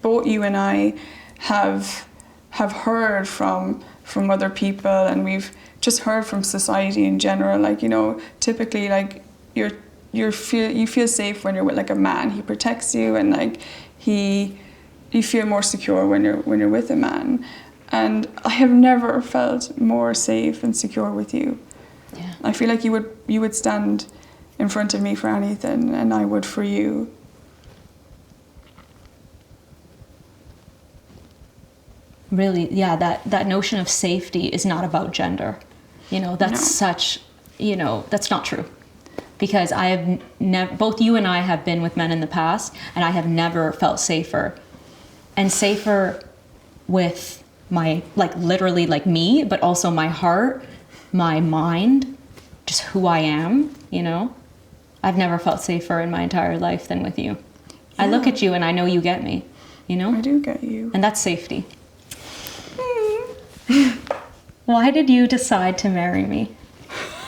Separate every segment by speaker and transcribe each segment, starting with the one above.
Speaker 1: both you and I have heard from other people, and we've just heard from society in general, like, you know, typically, like, you feel safe when you're with, like, a man. He protects you, and, like, you feel more secure when you're with a man. And I have never felt more safe and secure with you.
Speaker 2: Yeah.
Speaker 1: I feel like you would stand in front of me for anything, and I would for you.
Speaker 2: Really, yeah, that notion of safety is not about gender. You know, that's such, you know, that's not true. Because I have never, both you and I have been with men in the past, and I have never felt safer. And safer with my, like, literally, like, me, but also my heart, my mind, just who I am, you know? I've never felt safer in my entire life than with you. Yeah. I look at you and I know you get me, you know?
Speaker 1: I do get you.
Speaker 2: And that's safety. Why did you decide to marry me?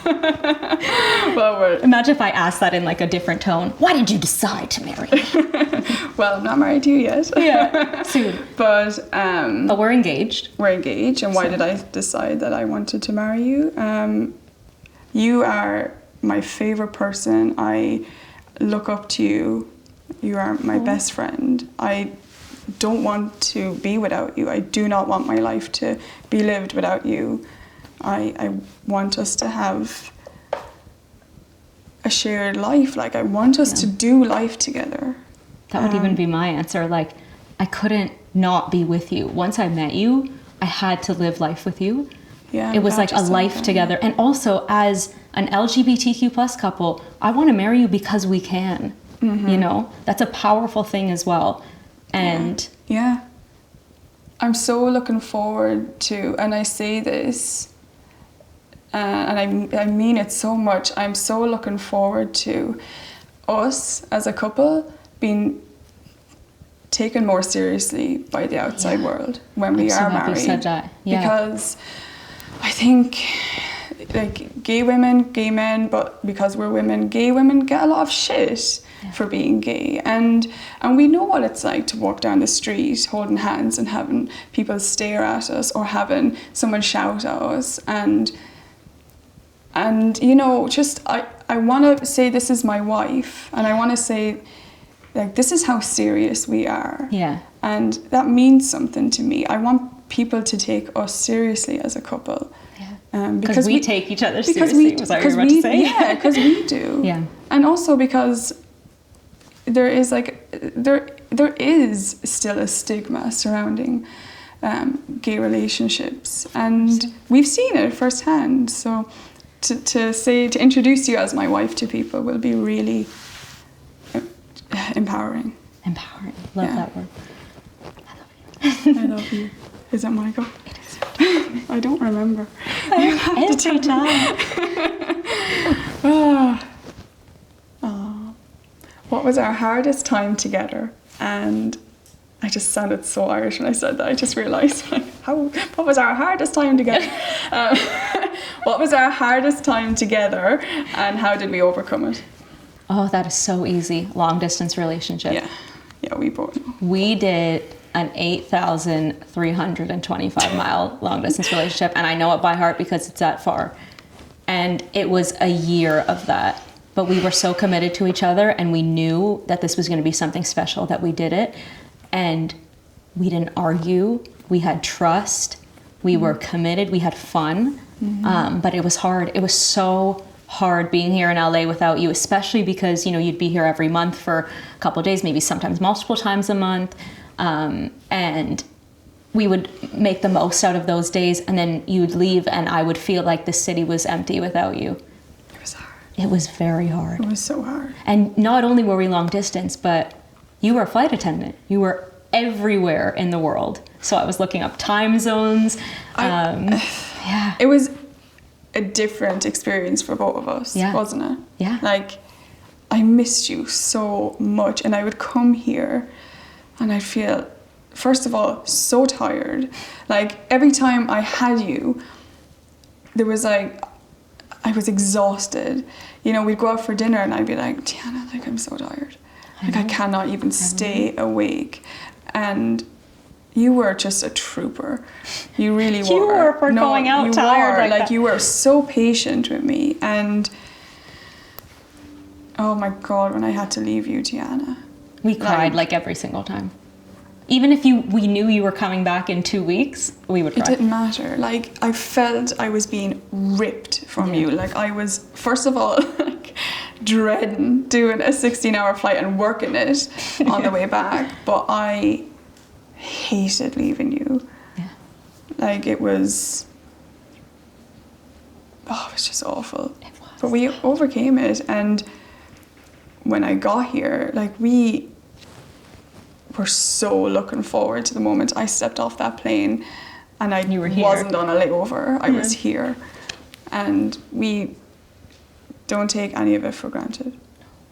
Speaker 1: Well,
Speaker 2: imagine if I asked that in, like, a different tone. Why did you decide to marry me?
Speaker 1: Well, I'm not married to you yet.
Speaker 2: Yeah, soon.
Speaker 1: But
Speaker 2: we're engaged.
Speaker 1: We're engaged, and why did I decide that I wanted to marry you? You are my favorite person. I look up to you. You are my best friend. I don't want to be without you. I do not want my life to be lived without you. I want us to have a shared life. Like, I want us to do life together.
Speaker 2: That would even be my answer. Like, I couldn't not be with you. Once I met you, I had to live life with you.
Speaker 1: Yeah,
Speaker 2: it was like a life together. And also, as an LGBTQ plus couple, I want to marry you because we can. Mm-hmm. You know, that's a powerful thing as well. And
Speaker 1: yeah. I'm so looking forward to, and I say this, and I mean it so much, I'm so looking forward to us as a couple being taken more seriously by the outside world when we are married.
Speaker 2: You said that. Yeah.
Speaker 1: Because I think, like, gay women, gay men, but because we're women, gay women get a lot of shit for being gay, and we know what it's like to walk down the street holding hands and having people stare at us, or having someone shout at us, and you know, just I want to say this is my wife, and I want to say, like, this is how serious we are.
Speaker 2: Yeah.
Speaker 1: And that means something to me. I want people to take us seriously as a couple.
Speaker 2: Yeah. Because we take each other seriously. Was that what you were about to say?
Speaker 1: Yeah, because we do.
Speaker 2: Yeah.
Speaker 1: And also because there is, like, there is still a stigma surrounding gay relationships, and we've seen it firsthand. So to introduce you as my wife to people will be really empowering.
Speaker 2: Empowering. Love that word. I love you.
Speaker 1: I love you. Is it Michael?
Speaker 2: It is.
Speaker 1: I don't remember.
Speaker 2: Every time.
Speaker 1: What was our hardest time together? And I just sounded so Irish when I said that. I just realised, like, what was our hardest time together? What was our hardest time together, and how did we overcome it?
Speaker 2: Oh, that is so easy. Long distance relationship.
Speaker 1: Yeah, we both know.
Speaker 2: We did an 8,325 mile long distance relationship, and I know it by heart because it's that far. And it was a year of that. But we were so committed to each other, and we knew that this was going to be something special, that we did it. And we didn't argue. We had trust. We were committed. We had fun. Mm-hmm. But it was hard. It was so hard being here in LA without you, especially because, you know, you'd be here every month for a couple of days, maybe sometimes multiple times a month. And we would make the most out of those days, and then you'd leave, and I would feel like the city was empty without you.
Speaker 1: It was hard.
Speaker 2: It was very hard.
Speaker 1: It was so hard.
Speaker 2: And not only were we long distance, but you were a flight attendant. You were everywhere in the world. So I was looking up time zones. Yeah.
Speaker 1: It was a different experience for both of us, wasn't it?
Speaker 2: Yeah.
Speaker 1: Like, I missed you so much, and I would come here and I'd feel, first of all, so tired. Like, every time I had you, there was, like, I was exhausted. You know, we'd go out for dinner and I'd be like, Tiana, like, I'm so tired. Like, I cannot even stay awake. and you were just a trooper. You really were.
Speaker 2: You were for going out tired like that.
Speaker 1: You were so patient with me, and oh my God, when I had to leave you, Tiana.
Speaker 2: We cried like every single time. Even if we knew you were coming back in 2 weeks, we would cry.
Speaker 1: It didn't matter. Like, I felt I was being ripped from you. Like, I was, first of all, like, dreading doing a 16-hour flight and working it on the way back. But I hated leaving you.
Speaker 2: Yeah.
Speaker 1: Like, it was just awful.
Speaker 2: It was.
Speaker 1: But we overcame it. And when I got here, like, we were so looking forward to the moment I stepped off that plane and I wasn't on a layover. I was here. And we don't take any of it for granted.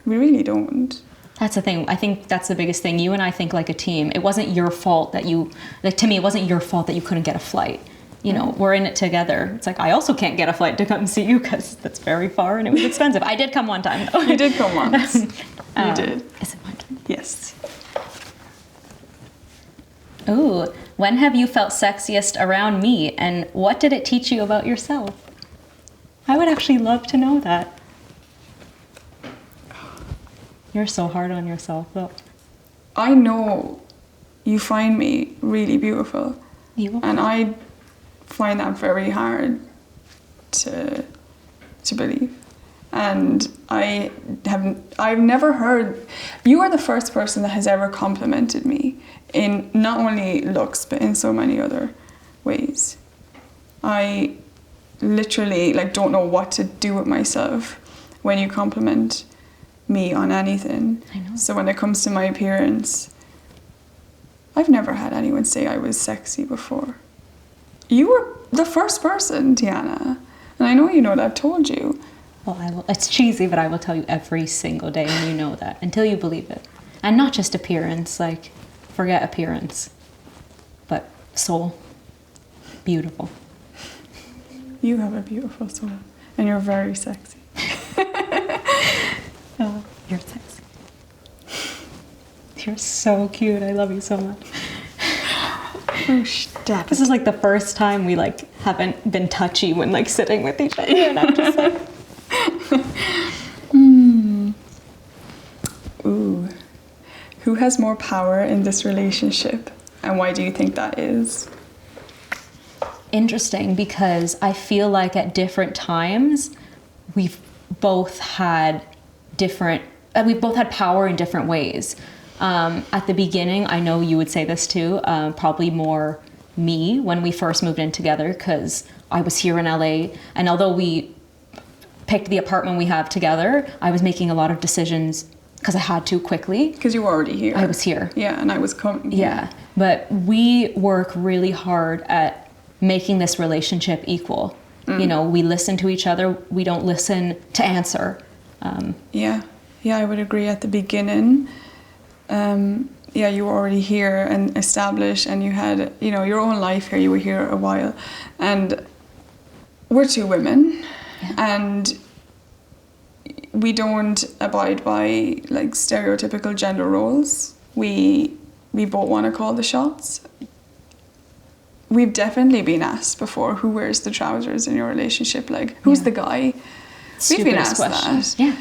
Speaker 1: We really don't.
Speaker 2: That's the thing. I think that's the biggest thing. You and I think like a team. It wasn't your fault that to me, it wasn't your fault that you couldn't get a flight. You know, we're in it together. It's like, I also can't get a flight to come see you because that's very far and it was expensive. I did come one time though.
Speaker 1: You did come once. You did.
Speaker 2: Is it my turn?
Speaker 1: Yes.
Speaker 2: Ooh, when have you felt sexiest around me and what did it teach you about yourself? I would actually love to know that. You're so hard on yourself though.
Speaker 1: I know you find me really beautiful.
Speaker 2: You are.
Speaker 1: And I find that very hard to believe. And I've never heard, you are the first person that has ever complimented me in not only looks, but in so many other ways. I literally don't know what to do with myself when you compliment me on anything.
Speaker 2: I know.
Speaker 1: So when it comes to my appearance, I've never had anyone say I was sexy before. You were the first person, Tiana. And I know you know that, I've told you.
Speaker 2: Well, I will. It's cheesy, but I will tell you every single day, and you know that until you believe it. And not just appearance, forget appearance, but soul. Beautiful.
Speaker 1: You have a beautiful soul, and you're very sexy.
Speaker 2: Oh, you're sexy. You're so cute. I love you so much.
Speaker 1: Oh, stop.
Speaker 2: This is the first time we haven't been touchy when sitting with each other, and I'm just like.
Speaker 1: Ooh. Who has more power in this relationship, and why do you think that is?
Speaker 2: Interesting, because I feel like at different times we've both had power in different ways. At the beginning, I know you would say this too, probably more me when we first moved in together, because I was here in LA, and although we picked the apartment we have together, I was making a lot of decisions because I had to quickly.
Speaker 1: Because you were already here.
Speaker 2: I was here.
Speaker 1: Yeah, and I was coming.
Speaker 2: Yeah, but we work really hard at making this relationship equal. You know, we listen to each other. We don't listen to answer.
Speaker 1: Yeah, I would agree. At the beginning, you were already here and established, and you had, your own life here. You were here a while, and we're two women, and we don't abide by stereotypical gender roles. We both want to call the shots. We've definitely been asked before, who wears the trousers in your relationship? Who's the guy? We've been asked that.
Speaker 2: Yeah.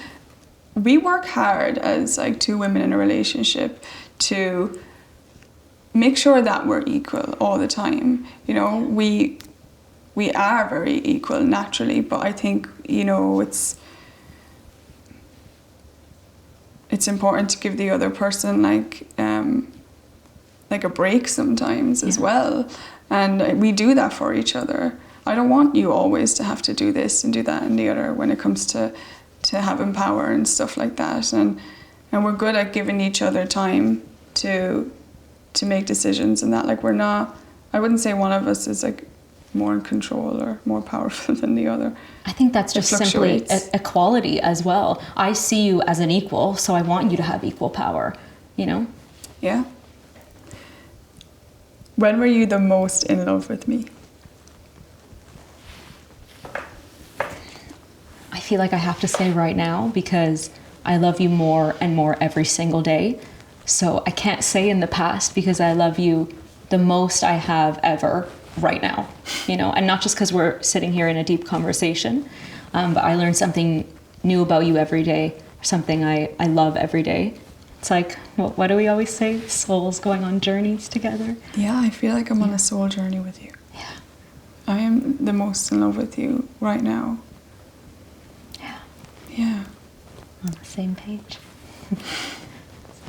Speaker 1: We work hard as two women in a relationship to make sure that we're equal all the time. We are very equal naturally, but I think, it's important to give the other person a break sometimes as well. And we do that for each other. I don't want you always to have to do this and do that and the other when it comes to having power and stuff like that. And we're good at giving each other time to make decisions and that. We're not, I wouldn't say one of us is more in control or more powerful than the other.
Speaker 2: I think that's just simply equality as well. I see you as an equal, so I want you to have equal power,
Speaker 1: Yeah. When were you the most in love with me?
Speaker 2: I feel like I have to say right now, because I love you more and more every single day. So I can't say in the past because I love you the most I have ever right now, you know, and not just because we're sitting here in a deep conversation, but I learn something new about you every day, something I love every day. It's like, what do we always say? Souls going on journeys together.
Speaker 1: Yeah, I feel like I'm on a soul journey with you.
Speaker 2: Yeah.
Speaker 1: I am the most in love with you right now.
Speaker 2: Yeah.
Speaker 1: Yeah.
Speaker 2: On the same page.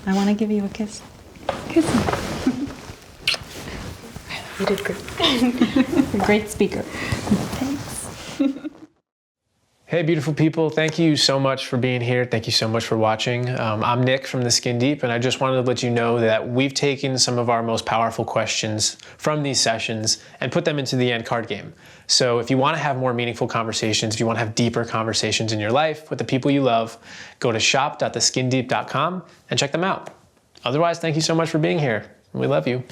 Speaker 2: I want to give you a kiss.
Speaker 1: Kiss me.
Speaker 2: You did great. You're a great speaker.
Speaker 1: Thanks.
Speaker 3: Hey, beautiful people. Thank you so much for being here. Thank you so much for watching. I'm Nick from The Skin Deep, and I just wanted to let you know that we've taken some of our most powerful questions from these sessions and put them into the end card game. So if you want to have more meaningful conversations, if you want to have deeper conversations in your life with the people you love, go to shop.theskindeep.com and check them out. Otherwise, thank you so much for being here. We love you.